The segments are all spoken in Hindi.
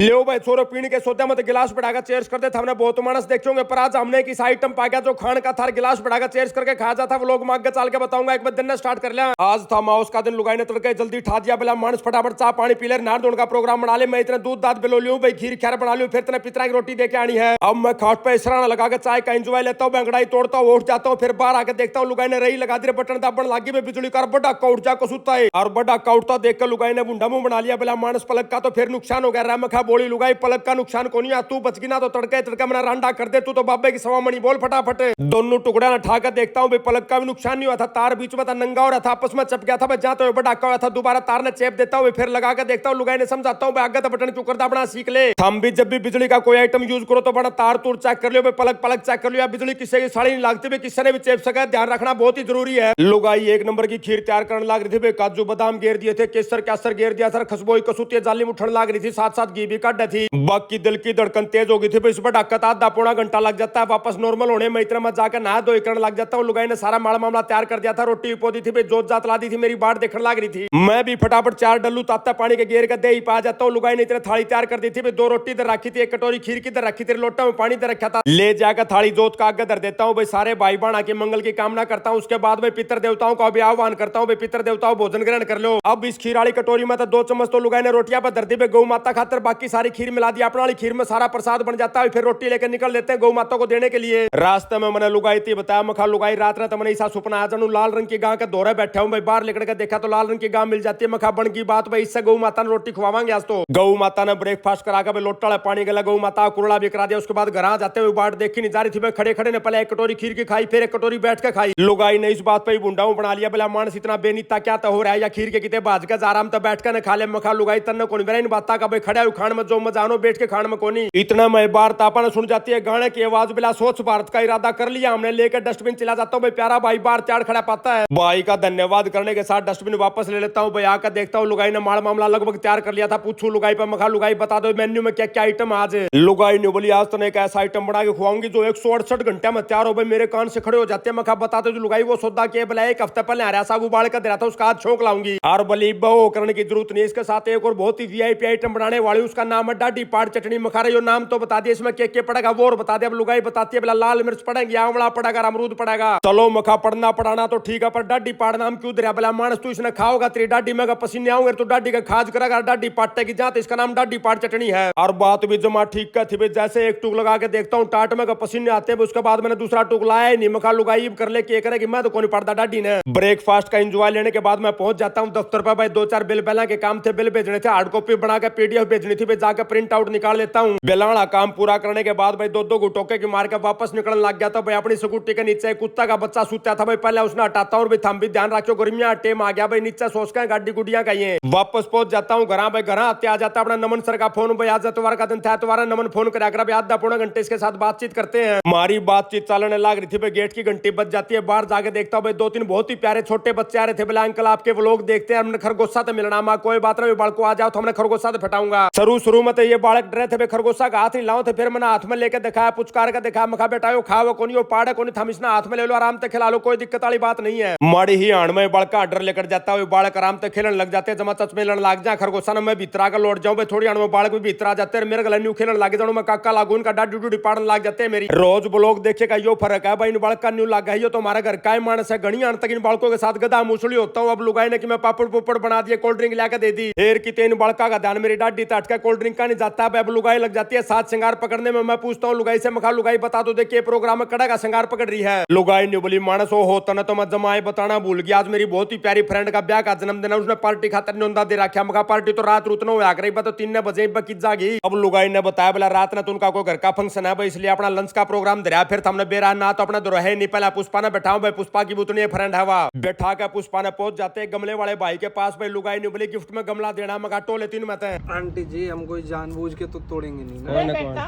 लो भाई छोरो पीने के सोते मत गिलास बढ़ाकर चेयर्स करते थे। हमने बहुत मानस देखे होंगे पर आज हमने किस आइटम पा गया जो खान का था गिलास बढ़ाकर चेयर्स करके खाया जाता। वो लोग मांग के चाल के बताऊंगा। एक बार दिन ने स्टार्ट कर लिया। आज था माउस का दिन। लुगाई ने तड़के जल्दी ठा दिया। बोला मानस फटाफट चाह पानी पी ले, नहार धोने का प्रोग्राम बना ले। मैं इतने दूध दाद बिलो लियो भाई, खीर खैर बना लियो, फिर इतने पितरा की रोटी देके आनी है। अब मैं खाट पे इसराना लगा के चाय का एंजॉय लेता हूँ, अंगड़ाई तोड़ता हूँ, उठ जाता हूँ, फिर बाहर आके देखता हूँ लुगाई ने रही लगा दी, बटन दाबन लागी में बिजली का बड़ा कौट जा सुता है। और बड़ा कौटता देखकर लुगाई ने बुंडा मुंह बना लिया। बोला मानस पलक का तो फिर नुकसान हो गया। राम खा बोली लुगाई पलक का नुकसान को नहीं, तू बच गई ना तो तड़के तड़के मेरा रांडा कर दे। तू तो बाबे की सवामणी बोल फटाफट। दोनों टुकड़ा ना ठाकर देखता हूँ पलक का भी नुकसान नहीं हुआ था। तार बीच में था, नंगा हो रहा था, आपस में चप गया था। जहाँ तो बड़ा हुआ था, दोबारा तार ने चेप देता हूँ, फिर लगा कर देखता हूँ। लुगाई ने समझाता हूँ आगे तो बटन क्यों करता, अपना सीख ले। हम भी जब भी बिजली का कोई आइटम यूज करो तो बड़ा तार तूर चेक कर लियो, पलक पलक चेक कर लियो। बिजली किसी की साड़ी नहीं लगती, किसी ने भी चेप सका, ध्यान रखना बहुत ही जरूरी है। लुगाई एक नंबर की खीर तैयार करने लग रही थी। काजू बादाम घेर दिए थे, केसर कैसर घेर दिया था, खुशबोई कसूतिया जाली में उठने लग रही थी, साथ साथ घी भी काट थी। बाकी दिल की धड़कन तेज हो गई थी। इस पर ढक्कत आधा पौना घंटा लग जाता है वापस नॉर्मल होने में। इतना मैं जाकर नहा धो करने लग जाता हूँ। लुगाई ने सारा माल मामला तैयार कर दिया था। रोटी पोदी थी, जोत जात ला दी थी, मेरी बाट देखने लग रही थी। मैं भी फटाफट 4 डल्लू ताता पानी के घेर के दे ही पा जाता हूँ। लुगाई ने इतने थाली तैयार कर दी थी। 2 रोटी इधर रखी थी, 1 कटोरी खीर की इधर रखी थी, लोटा में पानी इधर रखा था। ले जाकर थाली जोत का आगे धर देता हूँ। भाई सारे भाई बहन आके मंगल की कामना करता हूँ। उसके बाद भाई पितर देवताओं का भी आह्वान करता हूँ। भाई पितर देवताओं भोजन ग्रहण कर लो। अब इस खीर वाली कटोरी में 2 चम्मच तो लुगाई ने रोटियां पर धरती पे गौ माता खातर, बाकी सारी खीर मिला दी। अपना वाली खीर में सारा प्रसाद बन जाता है। फिर रोटी लेकर निकल लेते हैं गौ माता को देने के लिए। रास्ते में मैंने लुगाई थी बताया, मखा लुगाई रात रात मैंने ऐसा सुपना आ जानू लाल रंग की गां के दौरे बैठा हूँ। भाई बाहर निकल के देखा तो लाल रंग की गां मिल जाती है। मखा बन की बात भाई, इससे गौ माता ने रोटी खवावांगे आज तो। गौ माता ने ब्रेकफास्ट करा के लोटा पानी गला, गौ माता कुरड़ा भी करा दिया। उसके बाद घर आ जाते हुए बाट देखी नहीं जा रही थी। मैं खड़े खड़े ने पहले 1 कटोरी खीर की खाई, फिर 1 कटोरी बैठ के खाई। लुगाई ने इस बात पर ही बुंडाऊ बना लिया। बोला मानस इतना बेनीता क्या तो हो रहा है, या खीर के कितने बाज का आराम तो बैठ कर खा ले। मखा लुगाई तन्ने कौन मेरा इन बात का भाई खड़ा खान में जो मजा आनो बैठ के खान में कोनी। इतना मैं बार तापा सुन जाती है गाने की आवाज। बिला स्वच्छ भारत का इरादा कर लिया हमने, लेकर डस्टबिन चला जाता हूँ। भाई प्यारा भाई बाहर त्याड़ खड़ा पाता है। भाई का धन्यवाद करने के साथ डस्टबिन वापस ले लेता हूँ। भाई आकर देखता हूँ लुगाई ने माल मामला लगभग तैयार कर लिया था। पूछू लुगाई पर, मखा लुगाई बता दो मेन्यू में क्या क्या आइटम आज है। लुगाई ने बोली आज तो एक ऐसा आइटम बना के खुआऊंगी जो 168 घंटे में तैयार हो। भाई मेरे कान से खड़े हो जाते हैं। मखा बता दो लुगाई वो सौदा के बोला 1 हफ्ते पहले हरा साग उबाल कर दे रहा था, उसका आज छोंक लाऊंगी। और बोली बहु करने की जरूरत नहीं, इसके साथ एक और बहुत ही वीआईपी आइटम बनाने वाली, उसका नाम है डाडी पाट चटनी। मखा रही नाम तो बता दिया, इसमें क्या पड़ेगा वो और बता दिया। अब लुगाई बताती है बोला लाल मिर्च पड़ेगी, आंवला पड़ेगा, अमरूद पड़ेगा। चलो मखा पढ़ना पढ़ाना तो ठीक है, पर डाडी पाट नाम क्यों दे रहा। बोला मानस तू इसने खाओगा तेरी डाडी में पसीने आऊंगे तो डाडी का खाज करेगा, डाडी पाटे की जात, इसका नाम डाडी पाट चटनी है। और बात भी जमा ठीक का थी। जैसे एक टूक लगा के देखता हूँ टाट में पसीने आते हैं। उसके बाद मैंने दूसरा टूक लाया ही नहीं। मखा लुगाई कर ले के करे कि मैं तो कौन पड़ता डाडी ने। ब्रेकफास्ट का एंजॉय लेने के बाद मैं पहुंच जाता हूँ दफ्तर पर। भाई 2-4 बिल बेला के काम थे, बिल भेजने थे, हार्ड कॉपी बना के पीडीएफ भेजनी थी। जाकर प्रिंट आउट निकाल लेता हूँ। बेलाड़ा काम पूरा करने के बाद भाई 2-2 गुटोके की मार के वापस निकलने लग गया था। भाई अपनी स्कूटी के नीचे कुत्ता का बच्चा सूता था। भाई पहले उसने हटाता हूँ। थम भी ध्यान रखो गर्मियां टेम आ गया। भाई नीचे सोच के गाड़ी गुडिया का ये वापस पहुंच जाता हूँ घर। भाई घर आते आ जाता अपना नमन सर का फोन। भाई आज इतवार का दिन था, इतवार नमन फोन कर आधा पौना घंटे इसके साथ बातचीत करते हैं। हमारी बातचीत चलने लग रही थी। भाई गेट की घंटी बज जाती है, बाहर जाके देखता हूँ भाई 2-3 बहुत ही प्यारे छोटे बच्चे आ रहे थे। बोला अंकल आपके व्लॉग देखते हैं, हमने खरगोशा तो मिलना। माँ कोई बात नहीं, बालको आ जाओ तो हमने खरगोशा तो फटाऊंगा। शुरू में तो ये बालक डरे थे, खरगोशा का हाथ नहीं लाओ थे। फिर मैंने हाथ में लेकर दिखाया, पुचकार का दिखाया। मखा बेटा खाओ कोनी, वो पाड़े कोनी, थम इसने हाथ में ले लो, आराम से खिला लो, कोई दिक्कत वाली बात नहीं है। माड़ी ही आण में बालक आर्डर लेकर जाता है। बालक आराम से खेलने लग जाते हैं, जमा चचमे लड़ने लग जाए। खरगोशा ने मैं भीतर आकर लौट जाऊं। थोड़ी आण में बालक भी भीतर आ जाते हैं, मेरे गले न्यू खेलने लग जाऊं। मैं काका लागू इनका डाडी डूडी पाड़ने लग जाते हैं। मेरी रोज ब्लॉग देखेगा यो फर्क है। भाई इन बालक का न्यू लग गया, तो हमारा घर का मानस है। घनी आण तक इन बालकों के साथ गधा मुसली होता हूँ। अब लुगाई ने कि मैं पापड़ पुपड़ बना दिए, कोल्ड ड्रिंक लाकर दे दी। फिर कि 3 बालका का ध्यान मेरी डाडी तटका कोल्ड ड्रिंक का नहीं जाता है। अब लुगाई लग जाती है साथ श्रृंगार पकड़ने में। मैं पूछता हूँ लुगाई से, मखा लुगाई बता दो देखिए प्रोग्राम में कड़ा का श्रृंगार पकड़ रही है। लुगाई ने बोली मानस हो होता ना तो मैं जमाए बताना भूल गया। आज मेरी बहुत ही प्यारी फ्रेंड का ब्याह का जन्मदिन है, उसने पार्टी खातर न्योंदा दे रखा। मखा पार्टी तो रात रुतना हुआ कर रही, तो 3 बजे बकी जागी। अब लुगाई ने बताया बोला रात ना तो उनका कोई घर का फंक्शन है, इसलिए अपना लंच का प्रोग्राम दे रहा। फिर हमने बेरा ना तो अपना दुरहे नहीं, पहला पुष्पा ने बैठाऊं। भाई पुष्पा की बुतनी फ्रेंड है वह बैठा के पुष्पा ने पहुंच जाते गमले वाले भाई के पास। भाई लुगाई ने बोली गिफ्ट में गमला देना। मगा टोले 3 मत है आंटी जी, हम कोई जानबूझ के तो तोड़ेंगे नहीं ना।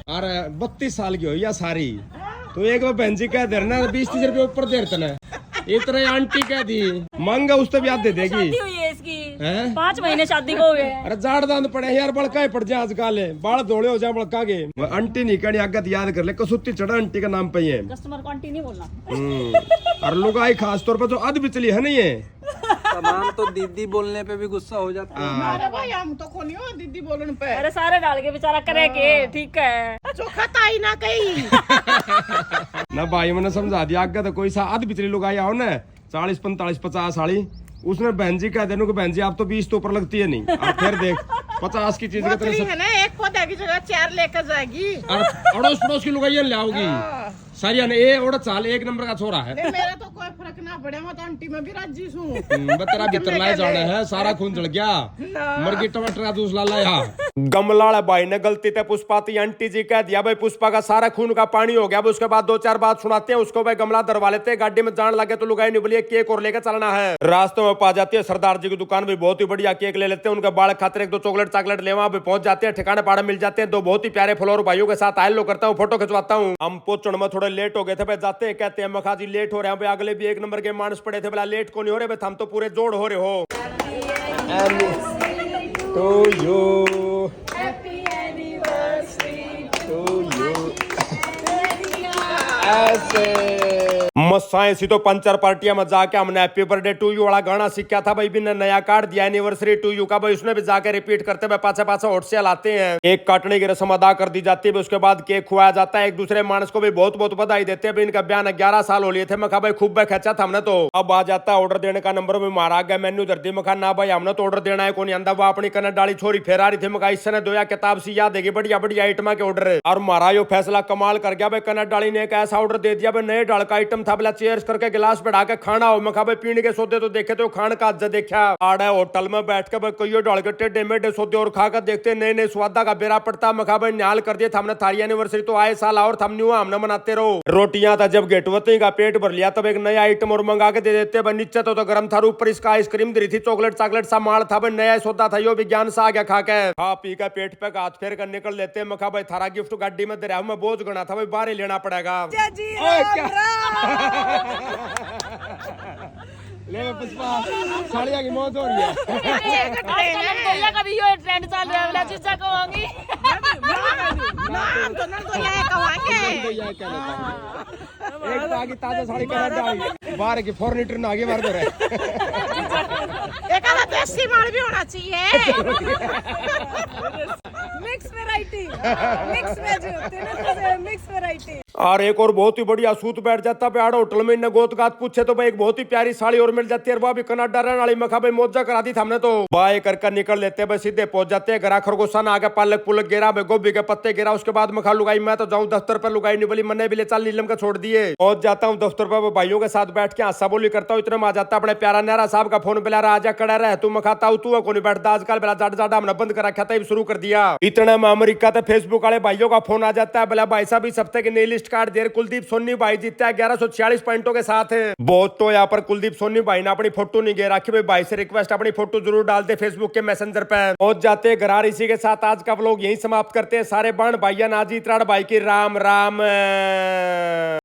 अरे 32 साल की हो या सारी तो एक बार बहन जी कह देना 20-30 रुपए ऊपर देते ना, इतने आंटी कह दी मांगा उस तो ब्याह दे देगी। 5 महीने शादी को हो गए। अरे जाड़ दांत पड़े यार, बड़का ही पड़ जाए आजकल, बाल धोले हो जाए बड़का के। आंटी नहीं कहनी आगत याद कर ले, कसुत्ती चढ़ा आंटी का नाम पे है। कस्टमर को आंटी नहीं बोलना। और लुगाई खास तौर पर जो अध बिचली है नहीं है तमाम तो दीदी बोलने पे भी गुस्सा हो जाता है। अरे भाई हम तो को नहीं हो दीदी बोलने पे। अरे सारे डाल के बेचारा करे के ठीक है। चोखा ताई ना कही। ना भाई मैंने समझा दिया आगे तो कोई सा आध बिचली लुगाई आओ ना 40 45 50 साड़ी उसने बहन जी कह देने को बहन जी आप तो 20 तो ऊपर लगती है नहीं और फिर देख 50 की चीज की तरह है ना एक पौधा की जगह 4 लेकर जाएगी। अड़ोस पड़ोस की लुगाइयां ले आओगी सारिया ने ए ओड़ा चाल एक नंबर का छोरा है। नहीं मेरा तो कोई फर्क ना पड़े मैं तो आंटी में भी राजी हूँ। तेरा भीतर लाए जाना है सारा खून जल गया मरगी टमाटर का जूस ला लाया। गमलाड़ा भाई ने गलती से पुष्पा ती आंटी जी कह दिया भाई पुष्पा का सारा खून का पानी हो गया। उसके बाद 2-4 बात सुनाते हैं उसको भाई गमला दरवा लेते हैं गाड़ी में जान लगे तो लुगाई नहीं बोलिए केक और लेकर चलना है। रास्तों में पा जाती है सरदार जी की दुकान भी बहुत ही बढ़िया केक ले लेते हैं उनका बाल खाते 1-2 चॉकलेट ले वहां पे पहुंच जाते हैं ठिकाने पाड़ा मिल जाते हैं 2 बहुत ही प्यारे फ्लोर भाइयों के साथ आयल लो करता हूँ फोटो खिंचवाता हूँ। हम पहुंचने में थोड़े लेट हो गए थे भाई जाते कहते हैं मखाजी लेट हो रहे हैं भाई अगले भी 1 नंबर के मानस पड़े थे बोला लेट को नहीं हो रहे भाई हम तो पूरे जोड़ हो रहे हो। तो यू मसाएं सी तो पंचर पार्टियां में जाके हमने हैप्पी बर्थडे टू यू वाला गाना सीखा था भाई भी ने नया कार्ड दिया एनिवर्सरी टू यू का भाई उसने भी जाके रिपीट करते हुए पाछे पाछे होठ से लाते हैं। केक काटने की रस्म अदा कर दी जाती है उसके बाद केक खुआया जाता है एक दूसरे मानस को भी बहुत बहुत बधाई देते हैं। इनका बयान 11 साल हो लिए थे मखा भाई खूब खचा था हमने तो। अब आ जाता है ऑर्डर देने का नंबर भी मारा गया मेन्यू धरती मखा ना भाई हमने तो ऑर्डर देना है कौन अंदा वो अपनी कन्नड़ डाली छोरी फेरा रही थी मखा इसने दोया किताब सी याद देगी बढ़िया बढ़िया आइटम के ऑर्डर और मारा यो फैसला कमाल कर गया भाई कन्नड़ डाली ने एक ऐसा ऑर्डर दे दिया भाई नए डाल का आइटम था बोला चेयर्स करके गिलास बढ़ा के खाना हो मखा भाई पीने के सौदे तो देखे तो खान का अज्जा देखा आड़ा होटल में बैठ के भाई कईयो डाल के टेढ़े मेढ़े सौदे और खाकर देखते नए नए स्वादा का बेरा पड़ता मखा भाई न्याल कर दिया हमने थारी एनिवर्सरी तो आए साल और थम नहीं हुआ हमने मनाते रहो। रोटियां था जब गेटवती का पेट भर लिया तब एक नया आइटम और मंगा के दे देते भाई नीचे तो गर्म था ऊपर इसका आइसक्रीम दे रही थी चॉकलेट सा माल था भाई नया सौदा था यो विज्ञान सा आ गया खा के खा पी के पेट पे हाथ फेर कर निकल लेते मखा भाई थारा गिफ्ट गाड़ी में दरिया में बोझ गना था भाई बाहर ही लेना पड़ेगा। ले पुष्पा साड़िया की मौत हो रही है। आजकल का भी यो ट्रेंड चल रहा है वाला चीज़ कहूंगी। नाम तो ना तो ये कवांगे। एक बागी ताजा साड़ी कनाडा आई बाहर की फॉर्निटर ना आगे मार दो रहे। एक आधा देसी माल भी होना चाहिए। Mix variety mix veg mix variety. और एक और बहुत ही बढ़िया सूत बैठ जाता पे आड़ा होटल में इन्हें गोत गात पूछे तो भाई एक बहुत ही प्यारी साड़ी और मिल जाती है वह भी कनाडा रहने वाली मखा भाई मौजा करा दी हमने तो बाय कर निकल लेते भाई सीधे पहुंच जाते हैं घरा खरगोशा ना आगे पालक पुलक गिरा भाई गोभी के पत्ते गिरा उसके बाद मखा लुगाई मैं तो जाऊं दफ्तर पर लुगाई नहीं बोली मैंने भी ले चल नीलम का छोड़ दिए पहुंच जाता हूँ दफ्तर पर भाइयों के साथ बैठ के हासा बोली करता हूँ इतने में आ जाता अपने प्यारा नारा साहब का फोन बिला राजा कड़ा रहे तू मखाता हूँ तू को नहीं बैठता आजकल बिला जाडा हमने बंद कर रखा था शुरू कर दिया। इतने में अमेरिका से फेसबुक वाले भाइयों का फोन आ जाता है बोला भाई साहब इस हफ्ते की नई लिस्ट कार्ड दे कुलदीप सोनी भाई जीतता है 1146 पॉइंटों के साथ है। बहुत तो यहाँ पर कुलदीप सोनी भाई ने अपनी फोटो नहीं गे रखी भाई से रिक्वेस्ट अपनी फोटो जरूर डाल दे फेसबुक के मैसेंजर पे पहुंच जाते हैं घर। इसी के साथ आज का व्लॉग यहीं समाप्त करते हैं। सारे बाण भाइया नाजी त्राड़ भाई की राम राम।